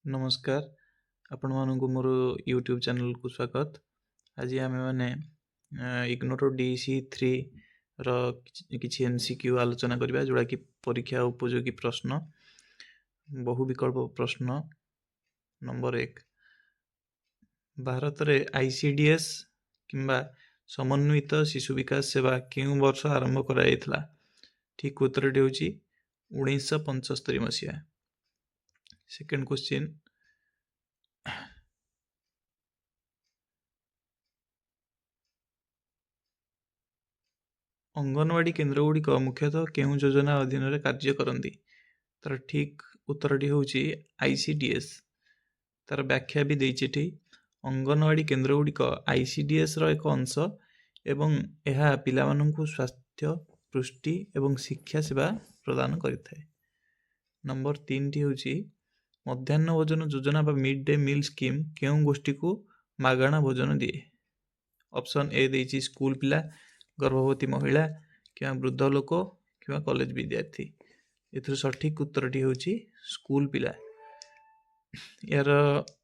नमस्कार आपण मानक मोर यूट्यूब चैनल को स्वागत। आज आम मैंने इग्नोर DEC3 किसी MCQ आलोचना करबा जोड़ा कि परीक्षा उपयोगी प्रश्न बहु विकल्प प्रश्न। नंबर 1, भारत में ICDS किंबा समन्वित शिशु विकास सेवा क्यों वर्ष आरंभ करा? ठीक उत्तर होची 1975 मसीहा। सेकेंड क्वेश्चन, अंगनवाड़ी केन्द्रगुड़िक मुख्यतः केउं योजना अधीन रे कार्य करती? तार ठीक उत्तरटी होची ICDS। तार व्याख्या भी देछि। अंगनवाड़ी केन्द्रगुड़िक ICDS रो एक अंश एवं यह पिलामानंकु स्वास्थ्य पुष्टि एवं शिक्षा सेवा प्रदान करिथाय। नंबर 3 टी होची मध्याह्न भोजन योजना बा मिड डे मील स्कीम केउं गोष्ठी को मागणा भोजन दिए? ऑप्शन ए देछि स्कूल पिला, गर्भवती महिला क्या वृद्ध लोक क्या कॉलेज विद्यार्थी। एथुर सठिक उत्तरटी होची स्कूल पिला। यार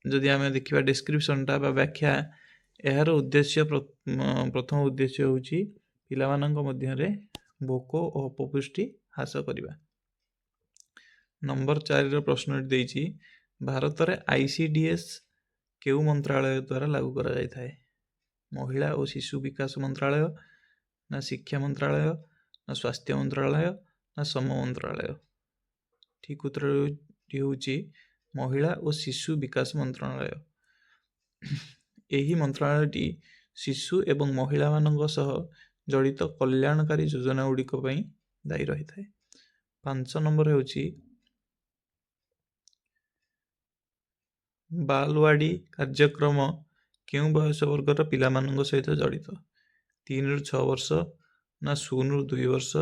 जदि आमे देखिबा डिस्क्रिप्शनटा बा व्याख्या, यार उद्देश्य प्रथम उद्देश्य होची पिलामानंक मध्य रे भोक और अपपुष्टि ह्रास करिबा। नंबर 4 रो प्रश्न देछि भारत रे ICDS केउ मंत्रालय द्वारा लागू करा जाय थाए? महिला और शिशु विकास मंत्रालय, ना शिक्षा मंत्रालय, ना स्वास्थ्य मंत्रालय, ना श्रम मंत्रालय। ठीक उत्तर होची महिला और शिशु विकास मंत्रालय। यही मंत्रालयटी शिशु एवं महिला मानक सह जड़ित कल्याणकारी योजना गुड़िक दायी रही है। 5 नंबर होची बालवाड़ी कार्यक्रम क्यों बयस वर्गर पिला मानक सहित जड़ित? 3 ରୁ 6 वर्ष, ना 0 ରୁ 2 वर्ष,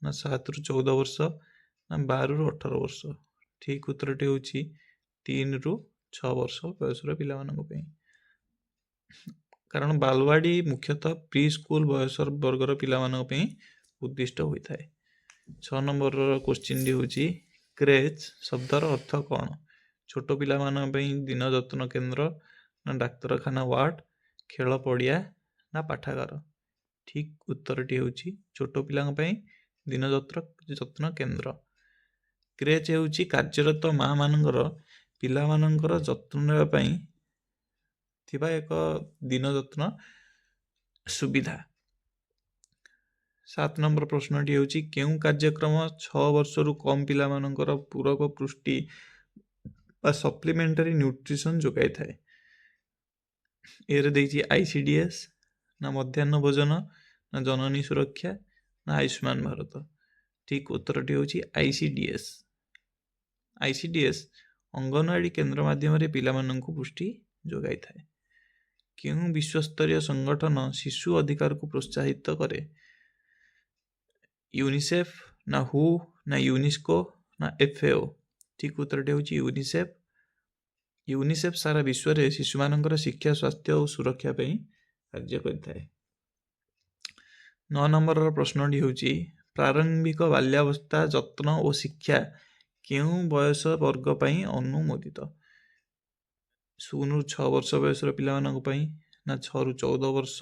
ना 7 ରୁ 14 वर्ष, ना 12 ରୁ 18 वर्ष। ठीक उत्तरटी होची 3 ରୁ 6 वर्ष बयसर पिला मानक पई। कारण बालवाड़ी मुख्यतः प्री स्कूल बयस वर्गर पिला मानक पई उद्दिष्ट होइथाय। 6 नंबर क्वेश्चन डी होची क्रेच शब्दर अर्थ कौन? छोट पिला मानक पई दिन जत्न केंद्र, ना डाक्तरखाना वार्ड, खेल पड़िया, ना पाठागार। ठीक उत्तरटी होची छोट पिलांग पई दिन जत्न केंद्र। क्रेच होची कार्यरत माँ मानकर पिला मानकर जत्न नेबा पई थिबा एक दिन जत्न सुविधा। 7 नंबर प्रश्नटी होची केउं कार्यक्रम 6 वर्ष रु कम पिला मानकर पूरक पुष्टि बा सप्लीमेंटरी न्यूट्रिशन जोगाई थाए? एरे देछि ICDS, ना मध्याह्न भोजन, ना जननी सुरक्षा, ना आयुष्मान भारत। ठीक उत्तरटी होची ICDS। ICDS अंगनवाड़ी केंद्र माध्यम रे पिला माननकु पुष्टि जोगाई थाए। केउं विश्वस्तरीय संगठन शिशु अधिकार को प्रोत्साहित करे? यूनिसेफ, ना हु, ना यूनेस्को, ना FAO। ठीक उत्तरटी होची यूनिसेफ। यूनिसेफ सारा विश्व रे शिशु मानकर शिक्षा स्वास्थ्य और सुरक्षा पे कार्य करथाय। 9 नंबर प्रश्नटी होची प्रारंभिक बाल्यावस्था जत्न और शिक्षा केउं बयस वर्ग पई अनुमोदित? 0 ରୁ 6 वर्ष बयसर पिला मानक पई, ना 6 ରୁ 14 वर्ष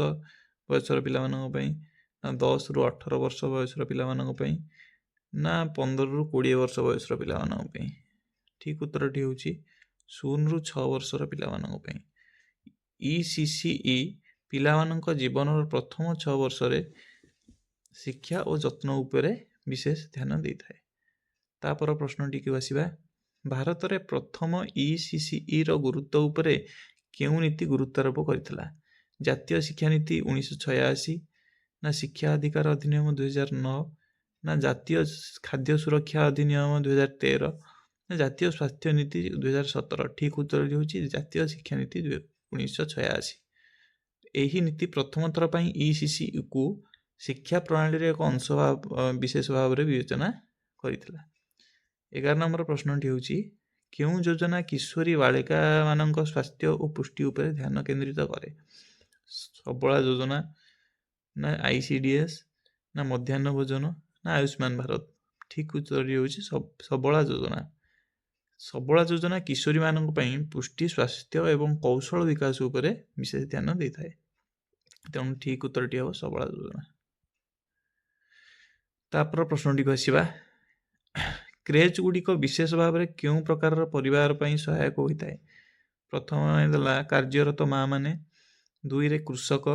बयसर पिला मानक पई, ना 10 ରୁ 18 वर्ष बयसर पिला मानक पई, ना 15 ରୁ 20 वर्ष बयसर पिला मानक पई। ठीक उत्तरटी होची 0 ରୁ 6 वर्षर पिला मानक पई। ECCE पिला मानक जीवन प्रथम 6 वर्ष रे शिक्षा और जत्न उपरे विशेष ध्यान देइथाय। तापर प्रश्नटी के आसीबा भारत रे प्रथम ECCE रो गुरुत्व उपरे केउं नीति गुरुत्वारोप करितला? जातीय शिक्षा नीति 1986, ना शिक्षा अधिकार अधिनियम 2009, ना जातीय खाद्य सुरक्षा अधिनियम 2013, ना जातीय स्वास्थ्य नीति 2017। ठीक उत्तर होची जातीय शिक्षा नीति 1986। यही नीति प्रथम थर पई ECCE को शिक्षा प्रणाली रे एक अंश विशेष भाव रे विवेचना करितला। 11 नंबर प्रश्नटी होची केउं योजना किशोरी बालिका मानक स्वास्थ्य और पुष्टि उपरे ध्यान केंद्रित करे? सबला योजना, ना ICDS, ना मध्याह्न भोजन, ना आयुष्मान भारत। ठीक उत्तर होची सबला योजना। सबला योजना किशोरी मानक पई पुष्टि स्वास्थ्य एवं कौशल विकास उपरे विशेष ध्यान देता है। तेणु ठीक उत्तरटी हम सबला योजना। तापर प्रश्नटी को आसिबा, क्रेच गुड़िक विशेष भाव में क्यों प्रकार परिवार पई सहायक होता है। प्रथम देला कार्यरत माँ माने, 2 रे कृषक,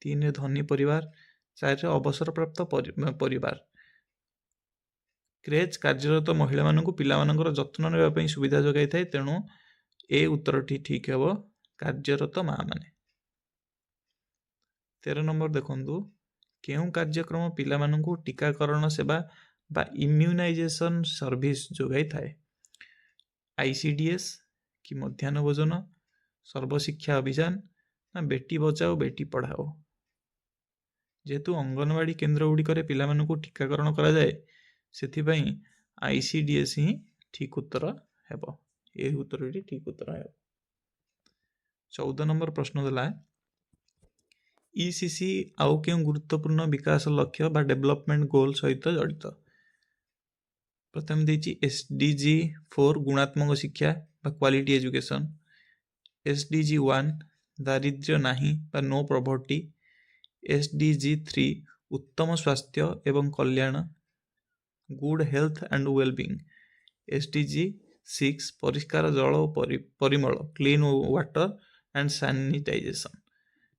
3 रे धनी परिवार, 4 रे अवसर प्राप्त परिवार। क्रेच कार्यरत महिला मानक पिला मानकर जत्न नेबा पई सुविधा जोगाई थाए। तेणु ए उत्तरटी ठीक हेबो कार्यरत माँ माने। 13 नंबर देखंतु, केउं कार्यक्रम पिला मानकु टीकाकरण सेवा बा इम्यूनाइजेशन सर्विस जोगाई थाए। आईसीडीएस कि मध्याह्न भोजन, सर्वशिक्षा अभियान ना बेटी बचाओ बेटी पढ़ाओ। जेहेतु अंगनवाड़ी केन्द्र गुड़िक पिला मानकु टीकाकरण करा जाए, सेथिपई आईसीडीएस ही ठीक उत्तर हेबो। ए उत्तरटी ठीक उत्तर हेबो। 14 नंबर प्रश्न देला, ईसीसी आउ केउं गुरुत्वपूर्ण विकास लक्ष्य बा डेवलपमेंट गोल सहित जड़ित। प्रथम देछि एसडीजी 4 गुणात्मक शिक्षा बा क्वालिटी एजुकेशन, एसडीजी 1 दारिद्र्य नाही बा नो प्रॉपर्टी, एसडीजी 3 उत्तम स्वास्थ्य एवं कल्याण good health and wellbeing, SDG 6 परिष्कार जल और परिमल क्लीन वाटर एंड सैनिटाइजेशन।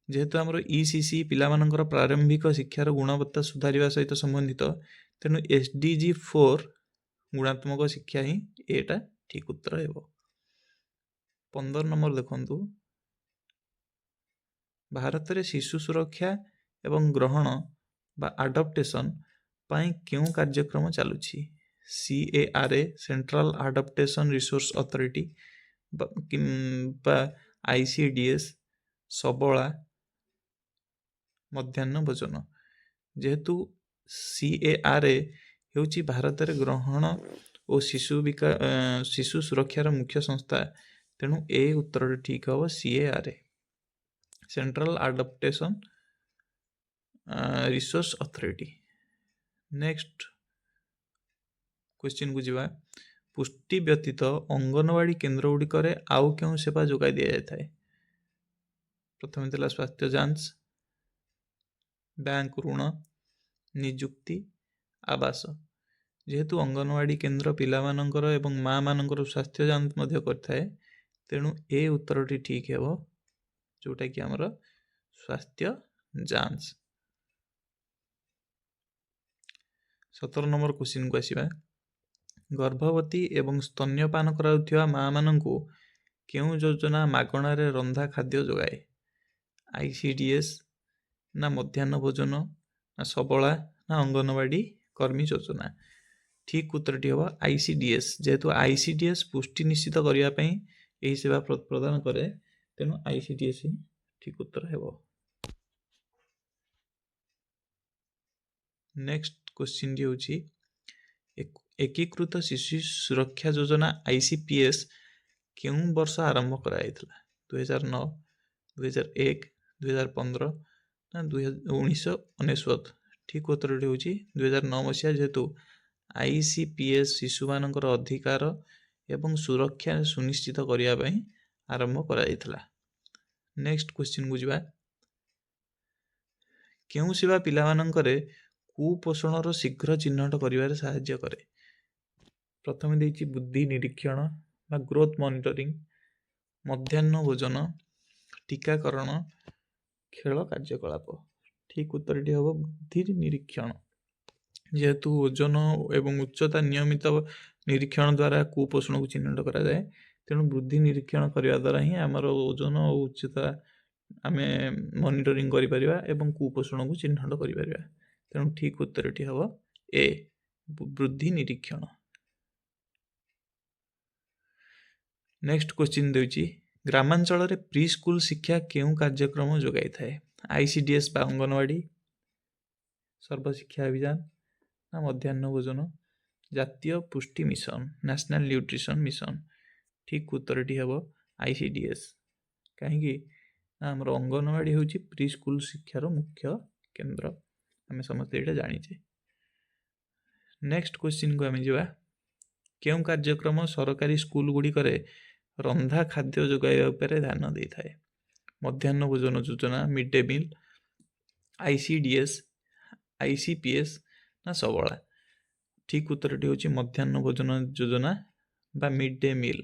जेहेतु आमर ईसीसी पिला मानकर प्रारंभिक शिक्षार गुणवत्ता सुधारिबा सहित संबंधित, तेणु एसडीजी 4 गुणात्मक शिक्षा ही एटा ठीक उत्तर हेबो। 15 नंबर देखंतु, भारत रे शिशु सुरक्षा एवं ग्रहण बा अडॉप्टेशन पाई क्यों कार्यक्रम चालुछि। सीएआरए सेंट्रल अडॉप्टेशन रिसोर्स अथॉरिटी बा आईसीडीएस सबला मध्याह्न भोजन। जेहेतु सीएआरए हेउछि भारत रे ग्रहण और शिशु सुरक्षार मुख्य संस्था। तेणु ए उत्तर ठीक हम CARA central adoption resource authority. Next question को जीवा, पुष्टि व्यतीत अंगनवाड़ी केन्द्र गुड़िक आउ क्यों सेवा जोगाई दि जाए। प्रथम दिला स्वास्थ्य जांच, बैंक ऋण, निजुक्ति, आवास। जेहेतु अंगनवाड़ी केन्द्र पिला मानकर एवं माँ मानकर स्वास्थ्य जांच मध्य करथाए, तेणु ए उत्तरटी ठीक हेबो जोटा कि हमर स्वास्थ्य जांच। 17 नंबर क्वेश्चन को आसिबा, गर्भवती एवं स्तन्यपान कराउथिबा माँ मानंकु केउं योजना मागणा रे रंधा खाद्य जोगाए। आईसीडीएस ना मध्याह्न भोजन ना सबला ना अंगनवाड़ी कर्मी योजना। ठीक उत्तरटी हम आईसीडीएस। जेहेतु आईसीडीएस पुष्टि निश्चित करने पई एही सेवा प्रदान करे, तेणु आईसीडीएस ही ठीक उत्तर हेबो। नेक्स्ट क्वेश्चन डी होची, एकीकृत शिशु सुरक्षा योजना आईसीपीएस केउं वर्ष आरंभ कराइथिला। 2009, 2001, 2015 ना 1999। ठीक उत्तरटी होची 2009 मसीहा। जेहेतु आईसीपीएस शिशु मानकर अधिकार एवं सुरक्षा सुनिश्चित करिया पई आरंभ कराइथिला। नेक्स्ट क्वेश्चन को जीवा, केउं सेवा पिला मानकरे कुपोषणर शीघ्र चिन्हट करिवारे सहाय्य करे। प्रथम देछि बुद्धि निरीक्षण बा ग्रोथ मॉनिटरिंग, मध्याह्न भोजन, टीकाकरण, खेल कार्यकलाप। ठीक उत्तरटी हम बुद्धि निरीक्षण। जेहेतु ओजन एवं उच्चता नियमित निरीक्षण द्वारा कुपोषण को चिन्हट करा जाए, तेणु बुद्धि निरीक्षण करने द्वारा ही आमर ओजन और उच्चता आम मॉनिटरिंग करि परिबा एवं कुपोषण को चिन्हट करि परिबा। तेणु ठीक उत्तरटी हम ए बुद्धि निरीक्षण। नेक्स्ट क्वेश्चन देउची, ग्रामांचल रे प्री स्कूल शिक्षा केउं कार्यक्रम जोगाई थाए। आईसीडीएस बा अंगनवाड़ी, सर्वशिक्षा अभियान ना मध्याह्न भोजन, जातीय पुष्टि मिशन नेशनल न्यूट्रिशन मिशन। ठीक उत्तरटी हम आईसीडीएस। कहीं आमर अंगनवाड़ी होची प्री स्कूल शिक्षार मुख्य केन्द्र, आम समस्त ये जानीचे। नेक्स्ट क्वेश्चन को आम जा, କେଉଁ କାର୍ଯ୍ୟକ୍ରମ ସରକାରୀ ସ୍କୁଲ ଗୁଡ଼ିକରେ ରନ୍ଧା ଖାଦ୍ୟ ଯୋଗାଇବା ଉପରେ ଧ୍ୟାନ ଦେଇଥାଏ? ମଧ୍ୟାହ୍ନ ଭୋଜନ ଯୋଜନା, mid day meal, ICDS, ICPS ନା ସବଳା? ଠିକ ଉତ୍ତରଟି ହେଉଛି ମଧ୍ୟାହ୍ନ ଭୋଜନ ଯୋଜନା ବା ମିଡ୍ ଡେ ମିଲ୍।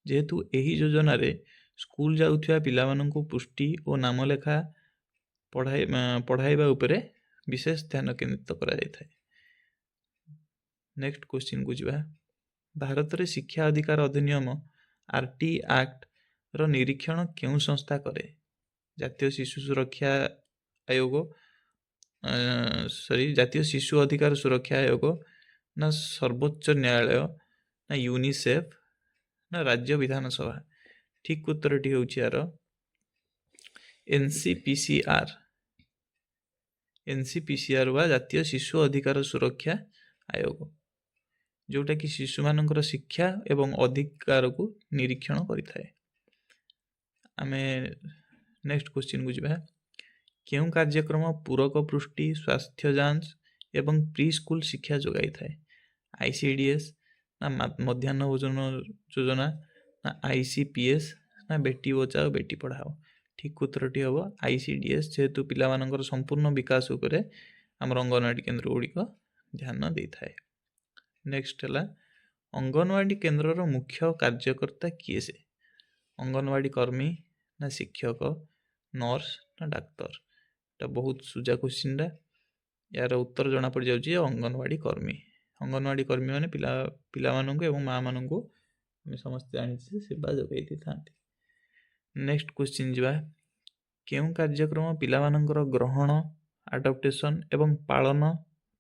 ଯେହେତୁ ଏହି ଯୋଜନାରେ ସ୍କୁଲ ଯାଉଥିବା ପିଲାମାନଙ୍କୁ ପୁଷ୍ଟି ଓ ନାମଲେଖା ପଢ଼ାଇବା ଉପରେ ବିଶେଷ ଧ୍ୟାନ କେନ୍ଦ୍ରିତ କରାଯାଇଥାଏ। ନେକ୍ସଟ କ୍ୱେଶ୍ଚିନ୍କୁ ଯିବା। ଭାରତରେ ଶିକ୍ଷା ଅଧିକାର ଅଧିନିୟମ RT ଆକ୍ଟର ନିରୀକ୍ଷଣ କେଉଁ ସଂସ୍ଥା କରେ? ଜାତୀୟ ଶିଶୁ ସୁରକ୍ଷା ଆୟୋଗ, ଜାତୀୟ ଶିଶୁ ଅଧିକାର ସୁରକ୍ଷା ଆୟୋଗ ନା ସର୍ବୋଚ୍ଚ ନ୍ୟାୟାଳୟ ନା ୟୁନିସେଫ ନା ରାଜ୍ୟ ବିଧାନସଭା? ଠିକ ଉତ୍ତରଟି ହେଉଛି ଏହାର NCPCR ବା ଜାତୀୟ ଶିଶୁ ଅଧିକାର ସୁରକ୍ଷା ଆୟୋଗ, ଯେଉଁଟାକି ଶିଶୁମାନଙ୍କର ଶିକ୍ଷା ଏବଂ ଅଧିକାରକୁ ନିରୀକ୍ଷଣ କରିଥାଏ। ଆମେ ନେକ୍ସଟ କ୍ୱେଶ୍ଚିନ୍କୁ ଯିବା। କେଉଁ କାର୍ଯ୍ୟକ୍ରମ ପୂରକ ପୃଷ୍ଟି, ସ୍ୱାସ୍ଥ୍ୟ ଯାଞ୍ଚ ଏବଂ ପ୍ରି ସ୍କୁଲ ଶିକ୍ଷା ଯୋଗାଇଥାଏ? ICDS ନା ମଧ୍ୟାହ୍ନ ଭୋଜନ ଯୋଜନା ନା ICPS ନା ବେଟି ବଚାଓ ବେଟି ପଢ଼ାଓ? ଠିକ ଉତ୍ତରଟି ହେବ ICDS, ଯେହେତୁ ପିଲାମାନଙ୍କର ସମ୍ପୂର୍ଣ୍ଣ ବିକାଶ ଉପରେ ଆମର ଅଙ୍ଗନବାଡ଼ି କେନ୍ଦ୍ର ଗୁଡ଼ିକ ଧ୍ୟାନ ଦେଇଥାଏ। ନେକ୍ସଟ ହେଲା ଅଙ୍ଗନବାଡ଼ି କେନ୍ଦ୍ରର ମୁଖ୍ୟ କାର୍ଯ୍ୟକର୍ତ୍ତା କିଏ ସେ? ଅଙ୍ଗନବାଡ଼ି କର୍ମୀ ନା ଶିକ୍ଷକ, ନର୍ସ ନା ଡାକ୍ତର? এটা ବହୁତ ସୁଜା କ୍ୱେଶ୍ଚିନ୍ଟା। ଏହାର ଉତ୍ତର ଜଣାପଡ଼ିଯାଉଛି ଅଙ୍ଗନବାଡ଼ି କର୍ମୀ। ଅଙ୍ଗନବାଡ଼ି କର୍ମୀ ମାନେ ପିଲାମାନଙ୍କୁ ଏବଂ ମାଆମାନଙ୍କୁ ଆମେ ସମସ୍ତେ ଜାଣିଛେ ସେବା ଯୋଗାଇ ଦେଇଥାନ୍ତି। ନେକ୍ସଟ କ୍ୱେଶ୍ଚିନ୍ ଯିବା। କେଉଁ କାର୍ଯ୍ୟକ୍ରମ ପିଲାମାନଙ୍କର ଗ୍ରହଣ, ଆଡପ୍ଟେସନ୍ ଏବଂ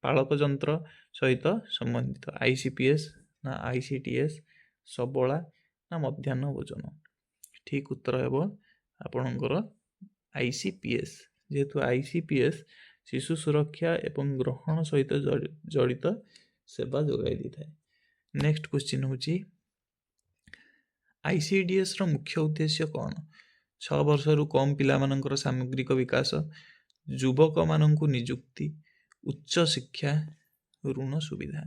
ପାଳକ ଯନ୍ତ୍ର ସହିତ ସମ୍ବନ୍ଧିତ? ICPS ନା ICDS, ସବଳା ନା ମଧ୍ୟାହ୍ନ ଭୋଜନ? ଠିକ ଉତ୍ତର ହେବ ଆପଣଙ୍କର ICPS, ଯେହେତୁ ICPS ଶିଶୁ ସୁରକ୍ଷା ଏବଂ ଗ୍ରହଣ ସହିତ ଜଡ଼ିତ ସେବା ଯୋଗାଇ ଦେଇଥାଏ। ନେକ୍ସଟ କ୍ୱେଶ୍ଚିନ୍ ହେଉଛି ICDSର ମୁଖ୍ୟ ଉଦ୍ଦେଶ୍ୟ କ'ଣ? 6 ବର୍ଷରୁ କମ୍ ପିଲାମାନଙ୍କର ସାମଗ୍ରିକ ବିକାଶ, ଯୁବକମାନଙ୍କୁ ନିଯୁକ୍ତି, ଉଚ୍ଚ ଶିକ୍ଷା, ଋଣ ସୁବିଧା।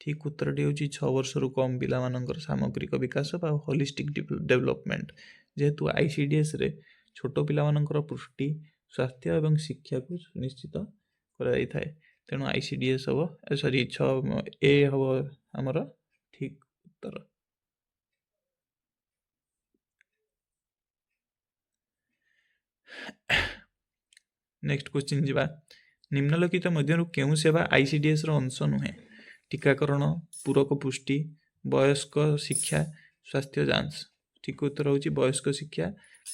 ଠିକ ଉତ୍ତରଟି ହେଉଛି 6 ବର୍ଷରୁ କମ୍ ପିଲାମାନଙ୍କର ସାମଗ୍ରିକ ବିକାଶ ବା ହୋଲିଷ୍ଟିକ ଡେଭଲପମେଣ୍ଟ। ଯେହେତୁ ICDSରେ ଛୋଟ ପିଲାମାନଙ୍କର ପୁଷ୍ଟି, ସ୍ୱାସ୍ଥ୍ୟ ଏବଂ ଶିକ୍ଷାକୁ ସୁନିଶ୍ଚିତ କରାଯାଇଥାଏ, ତେଣୁ ICDS ହେବ A ହେବ ଆମର ଠିକ ଉତ୍ତର। ନେକ୍ସଟ କ୍ୱେଶ୍ଚିନ୍ ଯିବା। ନିମ୍ନଲିଖିତ ମଧ୍ୟରୁ କେଉଁ ସେବା ICDSର ଅଂଶ ନୁହେଁ? ଟିକାକରଣ, ପୂରକ ପୁଷ୍ଟି, ବୟସ୍କ ଶିକ୍ଷା, ସ୍ୱାସ୍ଥ୍ୟ ଯାଞ୍ଚ? ଠିକ ଉତ୍ତର ହେଉଛି ବୟସ୍କ ଶିକ୍ଷା,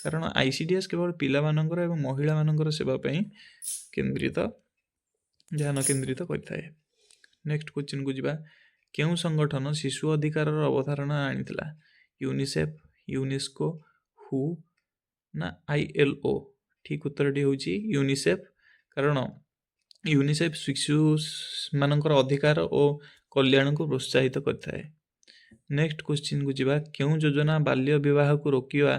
କାରଣ ICDS କେବଳ ପିଲାମାନଙ୍କର ଏବଂ ମହିଳାମାନଙ୍କର ସେବା ପାଇଁ ଧ୍ୟାନ କେନ୍ଦ୍ରିତ କରିଥାଏ। ନେକ୍ସଟ କ୍ୱେଶ୍ଚିନ୍କୁ ଯିବା। କେଉଁ ସଂଗଠନ ଶିଶୁ ଅଧିକାରର ଅବଧାରଣା ଆଣିଥିଲା? ୟୁନିସେଫ, ୟୁନେସ୍କୋ, ହୁ ନା ILO? ଠିକ ଉତ୍ତରଟି ହେଉଛି ୟୁନିସେଫ, କାରଣ ୟୁନିସେଫ ଶିଶୁମାନଙ୍କର ଅଧିକାର ଓ କଲ୍ୟାଣକୁ ପ୍ରୋତ୍ସାହିତ କରିଥାଏ। ନେକ୍ସଟ କ୍ୱେଶ୍ଚିନ୍କୁ ଯିବା। କେଉଁ ଯୋଜନା ବାଲ୍ୟ ବିବାହକୁ ରୋକିବା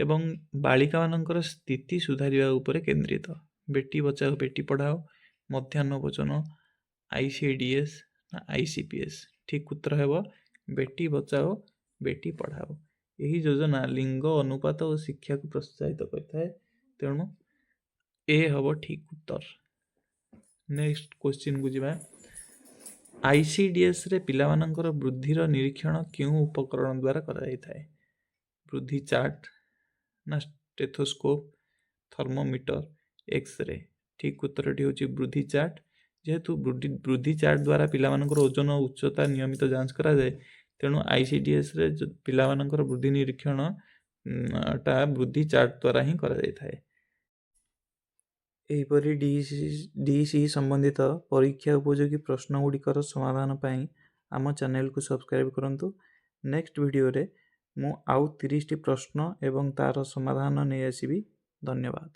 ଏବଂ ବାଳିକାମାନଙ୍କର ସ୍ଥିତି ସୁଧାରିବା ଉପରେ କେନ୍ଦ୍ରିତ? ବେଟି ବଚାଓ ବେଟି ପଢ଼ାଓ, ମଧ୍ୟାହ୍ନ ଭୋଜନ, ICDS ନା ICPS? ଠିକ ଉତ୍ତର ହେବ ବେଟି ବଚାଓ ବେଟି ପଢ଼ାଓ। ଏହି ଯୋଜନା ଲିଙ୍ଗ ଅନୁପାତ ଓ ଶିକ୍ଷାକୁ ପ୍ରୋତ୍ସାହିତ କରିଥାଏ, ତେଣୁ ଏ ହେବ ଠିକ ଉତ୍ତର। ନେକ୍ସଟ କ୍ୱେଶ୍ଚିନ୍କୁ ଯିବା। ICDSରେ ପିଲାମାନଙ୍କର ବୃଦ୍ଧିର ନିରୀକ୍ଷଣ କେଉଁ ଉପକରଣ ଦ୍ୱାରା କରାଯାଇଥାଏ? ବୃଦ୍ଧି ଚାର୍ଟ ନା ଷ୍ଟେଥୋସ୍କୋପ, ଥର୍ମୋମିଟର, ଏକ୍ସରେ? ଠିକ ଉତ୍ତରଟି ହେଉଛି ବୃଦ୍ଧି ଚାର୍ଟ। ଯେହେତୁ ବୃଦ୍ଧି ଚାର୍ଟ ଦ୍ୱାରା ପିଲାମାନଙ୍କର ଓଜନ ଓ ଉଚ୍ଚତା ନିୟମିତ ଯାଞ୍ଚ କରାଯାଏ, ତେଣୁ ICDSରେ ପିଲାମାନଙ୍କର ବୃଦ୍ଧି ନିରୀକ୍ଷଣ ବୃଦ୍ଧି ଚାର୍ଟ ଦ୍ୱାରା ହିଁ କରାଯାଇଥାଏ। ଏହିପରି DCE ସମ୍ବନ୍ଧିତ ପରୀକ୍ଷା ଉପଯୋଗୀ ପ୍ରଶ୍ନ ଗୁଡ଼ିକର ସମାଧାନ ପାଇଁ ଆମ ଚ୍ୟାନେଲକୁ ସବସ୍କ୍ରାଇବ୍ କରନ୍ତୁ। ନେକ୍ସଟ ଭିଡ଼ିଓରେ ମୁଁ ଆଉ 30ଟି ପ୍ରଶ୍ନ ଏବଂ ତାର ସମାଧାନ ନେଇ ଆସିବି। ଧନ୍ୟବାଦ।